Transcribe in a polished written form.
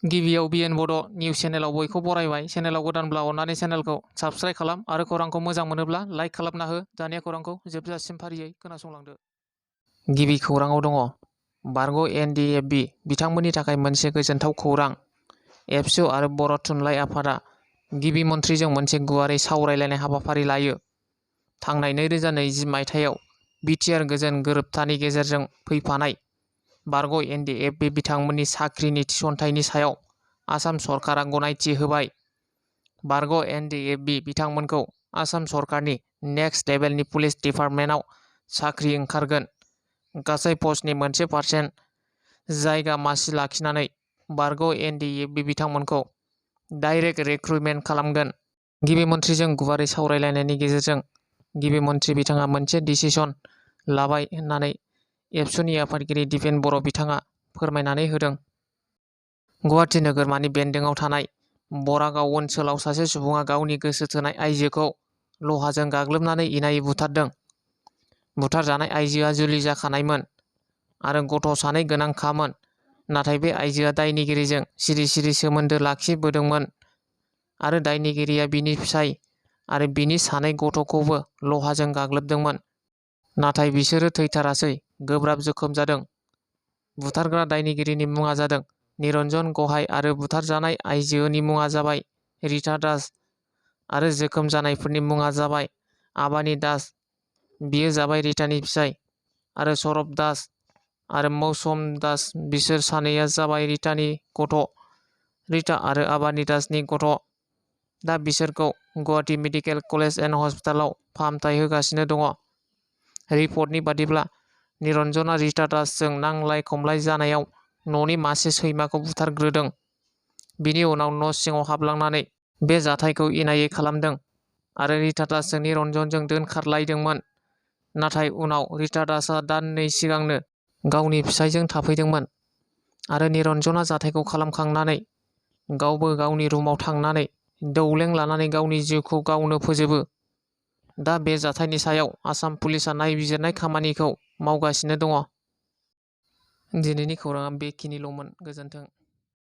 गिबियाव बिएन बड' निउस चेनेलाव बयखौ बरायबाय। चेनेलाव गोदानब्ला अननानै चेनेलखौ साबस्क्राइब खालाम आरो खौरांखौ मोजां मोनोब्ला लाइक खालामना हो। दानिया खौरांखौ जोबजासिम फारियै खोनासंलांदो। गिबि खौराङाव दङ बारग' एनडिएफबि बिथांमोननि थाखाय मोनसे गोजोनथाव खौरां। एबसु आरो बर' थुनलाइ आफादा गिबि मन्थ्रिजों मोनसे गुवारै सावरायलायनाय हाबाफारि लायो। थांनाय 2020 मायथाइयाव बिटिआर गोजोन गोरोबथानि गेजेरजों फैफानाय बारग' एनडिएफबि बिथांमोननि साख्रिनि थिसनथाइनि सायाव आसाम सरकारा गनायथि होबाय। बारग' एनडिएफबि बिथांमोनखौ आसाम सरकारनि नेक्स्ट लेभेलनि पुलिस डिपार्टमेन्टआव साख्रि ओंखारगोन। गासै पस्टनि 1% जायगा मासि लाखिनानै बारग' एनडिएफबि बिथांमोनखौ डाइरेक्ट रिक्रुटमेन्ट खालामगोन। गिबि मन्थ्रिजों गुवारै सावरायलायनायनि गेजेरजों गिबि मन्थ्रि बिथाङा मोनसे डिसिसन लाबाय होननानै एबसुनि आफादगिरि दिपेन बर' बिथाङा फोरमायनानै होदों। गुवाहाटि नोगोरमानि बेन्दोंआव थानाय बरागाव ओनसोलाव सासे सुबुङा गावनि गोसो थोनाय आइजोखौ लहाजों गाग्लोबनानै इनायै बुथारदों। बुथारजानाय आइजोआ जुलि जाखानायमोन आरो गथ' 2 गोनांखामोन। नाथाय बे आइजोआ दायनिगिरिजों सिरि सिरि सोमोन्दो लाखिबोदोंमोन आरो दायनिगिरिया बिनि फिसाय आरो बिनि 2 गथ'खौबो लहाजों गाग्लोबदोंमोन। नाथाय बिसोरो थैथारासै, गोब्राब जोखोम जादों। बुथारग्रा दायनिगिरिनि मुङा जादों निरन्जन गहाय आरो बुथारजानाय आइजोनि मुङा जाबाय रिता दास आरो जोखोम जानायफोरनि मुङा जाबाय आबानि दास। बियो जाबाय रितानि फिसाय आरो सौरभ दास आरो मौसम दास। बिसोर सानैया जाबाय रितानि गथ', रिता आरो आबानि दासनि गथ'। दा बिसोरखौ गुवाहाटि मेडिकेल कलेज एन्ड हस्पिटालाव फाहामथाय होगासिनो दङ। रिपर्टनि बादिब्ला निरन्जना रिता दासजों नांलाय खमलाय जानायाव न'नि मासे सैमाखौ बुथारग्रोदों। बिनि उनाव न' सिङाव हाबलांनानै बे जाथायखौ इनायै खालामदों आरो रिता दासजों निरन्जनजों दोनखारलायदोंमोन। नाथाय उनाव रिता दासआ दाननै सिगांनो गावनि फिसायजों थाफैदोंमोन आरो निरन्जना जाथायखौ खालामखांनानै गावबो गावनि रुमाव थांनानै दौलें लानानै गावनि जिउखौ गावनो फोजोबो। दा बे जाथायनि सायाव आसाम पुलिसआ नायबिजिरनाय खामानिखौ मावगासिनो दङ। दिनैनि खौराङा बेखिनिल'मोन। गोजोन्थों।